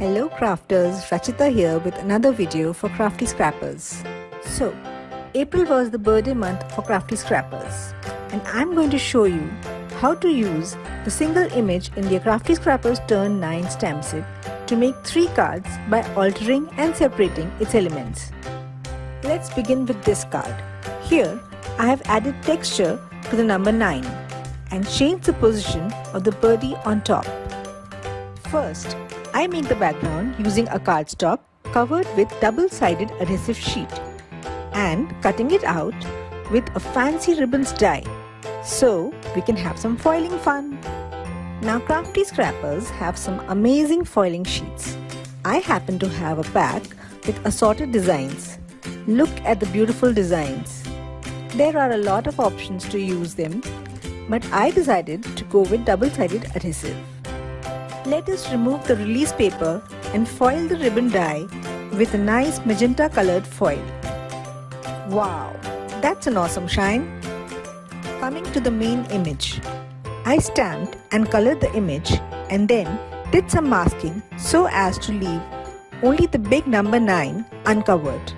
Hello crafters, Rachita here with another video for Craftyscrappers. So, April was the birthday month for Craftyscrappers, and I'm going to show you how to use the single image in the Craftyscrappers Turn 9 stamp set to make 3 cards by altering and separating its elements. Let's begin with this card. Here, I have added texture to the number 9 and changed the position of the birdie on top. First, I make the background using a cardstock covered with double-sided adhesive sheet and cutting it out with a fancy ribbons die so we can have some foiling fun. Now Craftyscrappers have some amazing foiling sheets. I happen to have a pack with assorted designs. Look at the beautiful designs. There are a lot of options to use them, but I decided to go with double-sided adhesive. Let us remove the release paper and foil the ribbon die with a nice magenta colored foil. Wow, that's an awesome shine! Coming to the main image, I stamped and colored the image and then did some masking so as to leave only the big number 9 uncovered.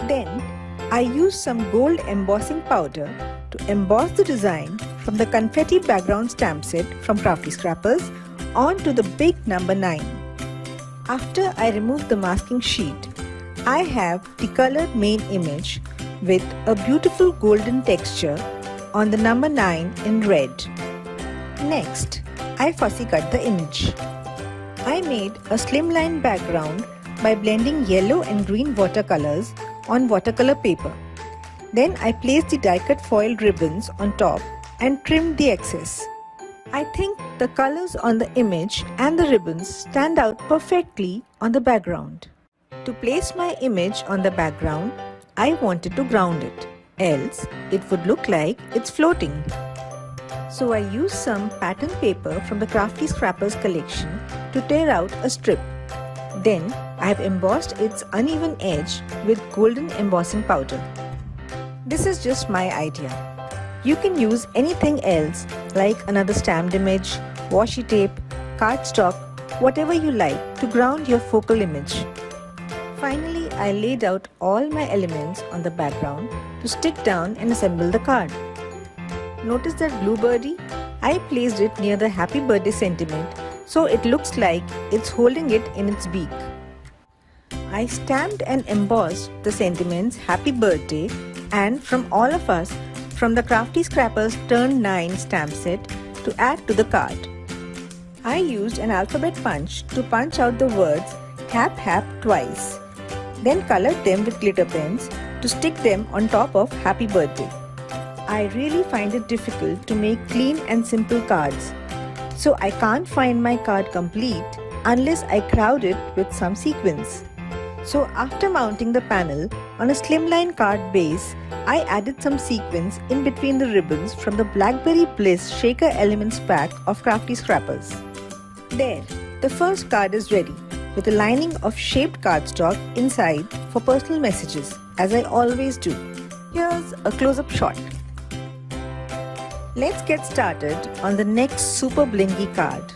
Then I used some gold embossing powder to emboss the design from the Confetti Background stamp set from Craftyscrappers onto the big number 9. After I remove the masking sheet, I have the colored main image with a beautiful golden texture on the number 9 in red. Next, I fussy cut the image. I made a slimline background by blending yellow and green watercolors on watercolor paper. Then I placed the die-cut foil ribbons on top and trimmed the excess. I think the colors on the image and the ribbons stand out perfectly on the background. To place my image on the background, I wanted to ground it, else it would look like it's floating. So I used some pattern paper from the Craftyscrappers collection to tear out a strip. Then I have embossed its uneven edge with golden embossing powder. This is just my idea. You can use anything else like another stamped image, washi tape, cardstock, whatever you like to ground your focal image. Finally, I laid out all my elements on the background to stick down and assemble the card. Notice that blue birdie? I placed it near the happy birthday sentiment so it looks like it's holding it in its beak. I stamped and embossed the sentiments happy birthday and from all of us from the Craftyscrappers Turn 9 stamp set to add to the card. I used an alphabet punch to punch out the words Hap Hap twice, then colored them with glitter pens to stick them on top of Happy Birthday. I really find it difficult to make clean and simple cards, so I can't find my card complete unless I crowd it with some sequins. So after mounting the panel on a slimline card base, I added some sequins in between the ribbons from the Blackberry Bliss Shaker Elements pack of Craftyscrappers. There, the first card is ready with a lining of shaped cardstock inside for personal messages, as I always do. Here's a close-up shot. Let's get started on the next super blingy card.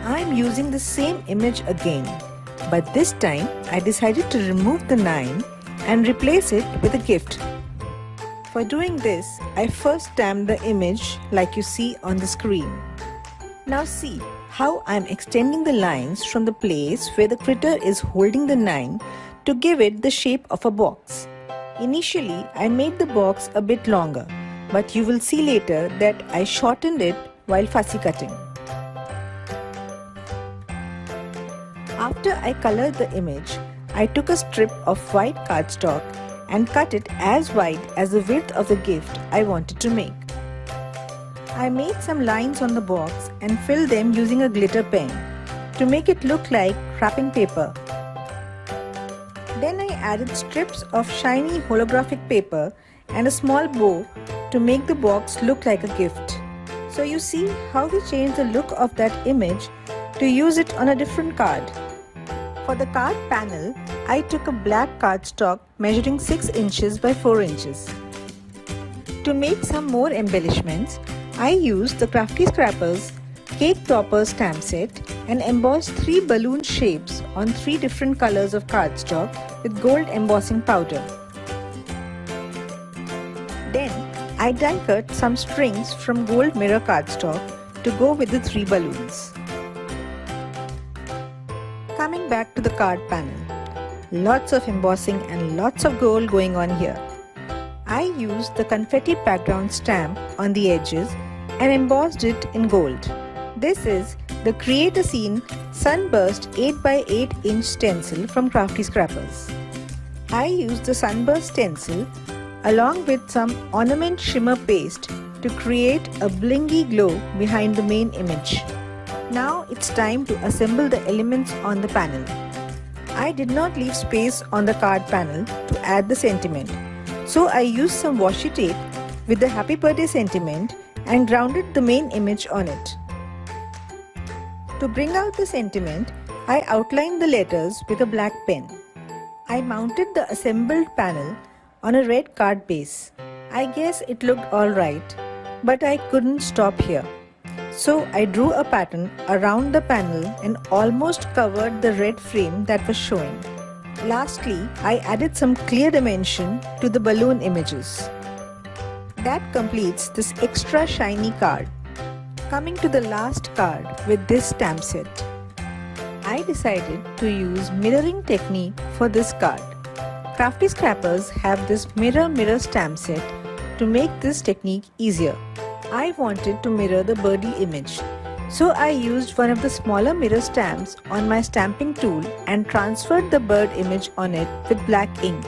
I'm using the same image again, but this time I decided to remove the 9 and replace it with a gift. For doing this, I first stamped the image like you see on the screen. Now see how I'm extending the lines from the place where the critter is holding the 9 to give it the shape of a box. Initially, I made the box a bit longer, but you will see later that I shortened it while fussy cutting. After I colored the image, I took a strip of white cardstock and cut it as wide as the width of the gift I wanted to make. I made some lines on the box and filled them using a glitter pen to make it look like wrapping paper. Then I added strips of shiny holographic paper and a small bow to make the box look like a gift. So you see how we changed the look of that image to use it on a different card. For the card panel, I took a black cardstock measuring 6 inches by 4 inches. To make some more embellishments, I used the Craftyscrappers Cake Topper stamp set and embossed 3 balloon shapes on 3 different colors of cardstock with gold embossing powder. Then I die cut some strings from gold mirror cardstock to go with the 3 balloons. Coming back to the card panel, lots of embossing and lots of gold going on here. I used the Confetti Background stamp on the edges and embossed it in gold. This is the Create a Scene Sunburst 8x8 inch stencil from Craftyscrappers. I used the Sunburst stencil along with some ornament shimmer paste to create a blingy glow behind the main image. Now it's time to assemble the elements on the panel. I did not leave space on the card panel to add the sentiment, so I used some washi tape with the happy birthday sentiment and grounded the main image on it. To bring out the sentiment, I outlined the letters with a black pen. I mounted the assembled panel on a red card base. I guess it looked alright, but I couldn't stop here. So I drew a pattern around the panel and almost covered the red frame that was showing. Lastly, I added some clear dimension to the balloon images. That completes this extra shiny card. Coming to the last card with this stamp set. I decided to use mirroring technique for this card. Craftyscrappers have this mirror stamp set to make this technique easier. I wanted to mirror the birdie image, so I used one of the smaller mirror stamps on my stamping tool and transferred the bird image on it with black ink.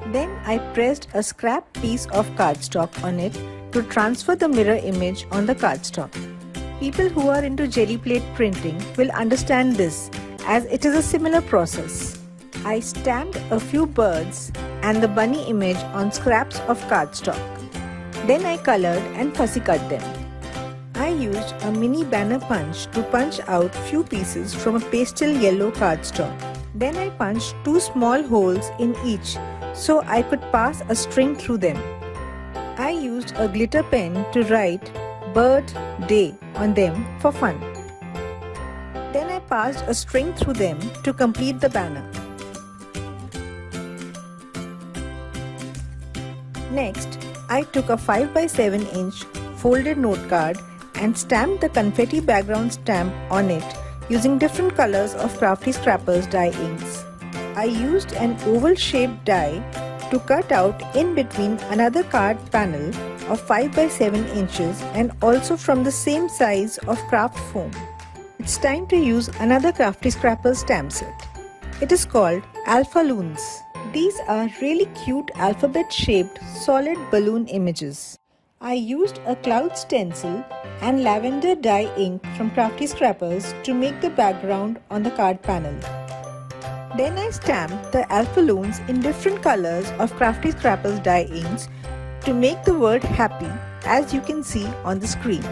Then I pressed a scrap piece of cardstock on it to transfer the mirror image on the cardstock. People who are into jelly plate printing will understand this, as it is a similar process. I stamped a few birds and the bunny image on scraps of cardstock. Then I colored and fussy cut them. I used a mini banner punch to punch out few pieces from a pastel yellow cardstock. Then I punched 2 small holes in each so I could pass a string through them. I used a glitter pen to write Bird Day on them for fun. Then I passed a string through them to complete the banner. Next, I took a 5x7 inch folded note card and stamped the Confetti Background stamp on it using different colors of Craftyscrappers die inks. I used an oval shaped die to cut out in between another card panel of 5x7 inches and also from the same size of craft foam. It's time to use another Craftyscrappers stamp set. It is called Alphaloons. These are really cute alphabet shaped solid balloon images. I used a cloud stencil and lavender dye ink from Craftyscrappers to make the background on the card panel. Then I stamped the Alphaloons in different colors of Craftyscrappers die inks to make the word happy, as you can see on the screen.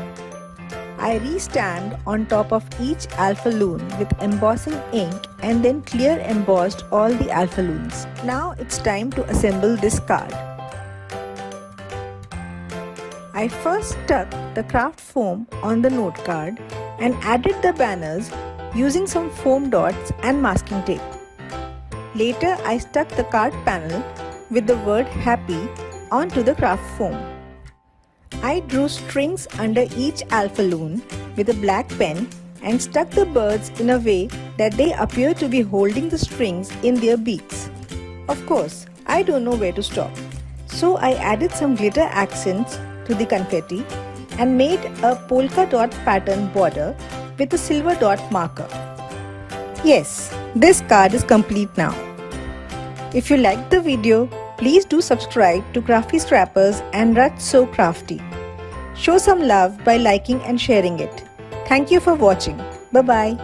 I re-stamped on top of each Alphaloon with embossing ink and then clear embossed all the Alphaloons. Now it's time to assemble this card. I first stuck the craft foam on the note card and added the banners using some foam dots and masking tape. Later, I stuck the card panel with the word happy onto the craft foam. I drew strings under each Alphaloon with a black pen and stuck the birds in a way that they appear to be holding the strings in their beaks. Of course, I don't know where to stop, so I added some glitter accents to the confetti and made a polka dot pattern border with a silver dot marker. Yes, this card is complete now. If you liked the video, please do subscribe to Craftyscrappers and Rach So Crafty. Show some love by liking and sharing it. Thank you for watching. Bye-bye.